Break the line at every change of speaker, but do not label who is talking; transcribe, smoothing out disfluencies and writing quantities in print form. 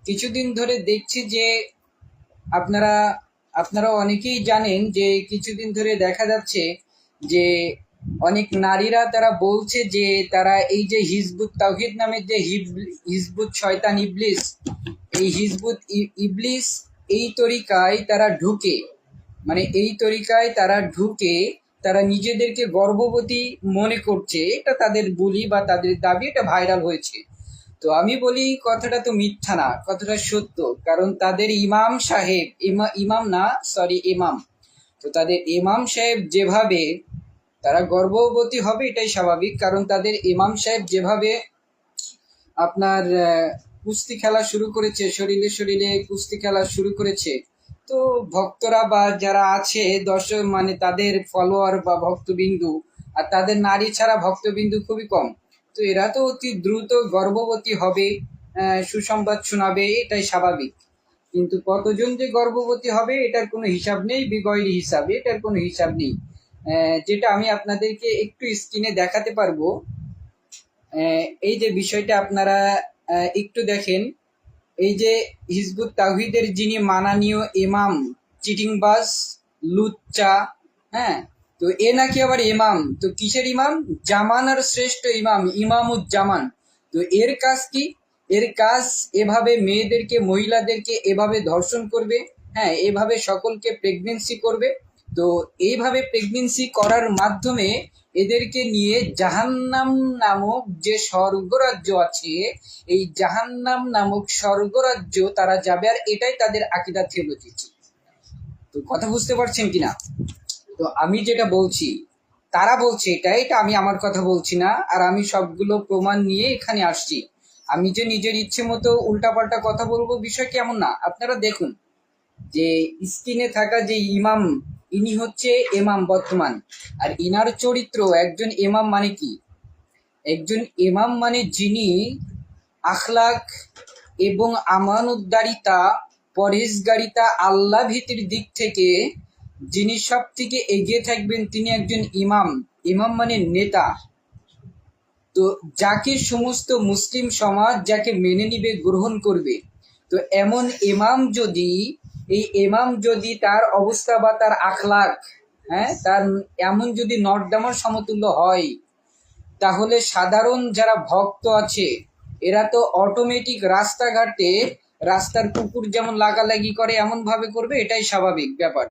কিছুদিন ধরে দেখছি যে আপনারা আপনারা অনেকেই জানেন যে কিছুদিন ধরে দেখা যাচ্ছে যে অনেক নারীরা তারা বলছে যে তারা এই যে হিজবুত তাওহীদ নামের যে হিজবুত শয়তান ইবলিস, এই হিজবুত ইবলিস এই তরিকায় তারা ঢুকে, মানে এই তরিকায় তারা ঢুকে তারা নিজেদেরকে গর্ভবতী মনে করছে। এটা তাদের বলি বা তাদের দাবি, এটা ভাইরাল হয়েছে। তো আমি বলি কথাটা তো মিথ্যা না, কথাটা সত্য। কারণ তাদের ইমাম সাহেব, ইমাম না, সরি, ইমাম, তো তাদের ইমাম সাহেব যেভাবে তারা গর্ভবতী হবে এটাই স্বাভাবিক। কারণ তাদের ইমাম সাহেব যেভাবে আপনার কুস্তি খেলা শুরু করেছে, শরীরে শরীরে কুস্তি খেলা শুরু করেছে, তো ভক্তরা বা যারা আছে দর্শক, মানে তাদের ফলোয়ার বা ভক্তবিন্দু, আর তাদের নারী ছাড়া ভক্তবিন্দু খুবই কম। তো এরা তো অতি দ্রুত গর্ভবতী হবে, সুসংবাদ শোনাবে, এটাই স্বাভাবিক। কিন্তু কতজন যে গর্ভবতী হবে এটার কোনো হিসাব নেই, বিগয়রি হিসাবে এটার কোনো হিসাব নেই। যেটা আমি আপনাদেরকে একটু স্ক্রিনে দেখাতে পারবো। এই যে বিষয়টা আপনারা একটু দেখেন, এই যে হিজবুত তাওহীদের যিনি মাননীয় ইমাম, চিটিংবাজ, লুচ্চা, হ্যাঁ, তো এ নাকি আবার ইমাম। তো কিসের ইমাম? জামানার শ্রেষ্ঠ ইমাম, ইমামুজ্জামান। তো এর কাজ কি? এর কাজ এভাবে মেয়েদেরকে, মহিলাদেরকে এভাবে ধর্ষণ করবে, হ্যাঁ, এভাবে সকলকে প্রেগনেন্সি করবে। তো এইভাবে প্রেগনেন্সি করার মাধ্যমে এদেরকে নিয়ে জাহান্নাম নামক যে স্বর্গরাজ্য আছে, এই জাহান্নাম নামক স্বর্গরাজ্য তারা যাবে, আর এটাই তাদের আকীদা থিওলজি। তো কথা বুঝতে পারছেন কিনা? তো আমি যেটা বলছি, তারা বলছে এটা, এটা আমি আমার কথা বলছি না, আর আমি সবগুলো প্রমাণ নিয়ে এখানে আসছি। আমি যে নিজের ইচ্ছে মতো উল্টাপাল্টা কথা বলবো বিষয় কেমন না। আপনারা দেখুন যে স্ক্রিনে থাকা যে ইমাম, ইনি হচ্ছে ইমাম বর্তমান। আর ইনার চরিত্র, একজন ইমাম মানে কি? একজন ইমাম মানে যিনি আখলাক এবং আমানতদারিতা, পরহেজগারিতা, আল্লাহ ভীতির দিক থেকে যিনি সব থেকে এগিয়ে থাকবেন তিনি একজন ইমাম। ইমাম মানে নেতা। তো যাকে সমস্ত মুসলিম সমাজ যাকে মেনে নিবে, গ্রহণ করবে। তো এমন ইমাম যদি, এই ইমাম যদি তার অবস্থা বা তার আখলাক, হ্যাঁ, তার এমন যদি নর্দমার সমতুল্য হয়, তাহলে সাধারণ যারা ভক্ত আছে এরা তো অটোমেটিক রাস্তাঘাটে রাস্তার কুকুর যেমন লাগালাগি করে এমন ভাবে করবে, এটাই স্বাভাবিক ব্যাপার।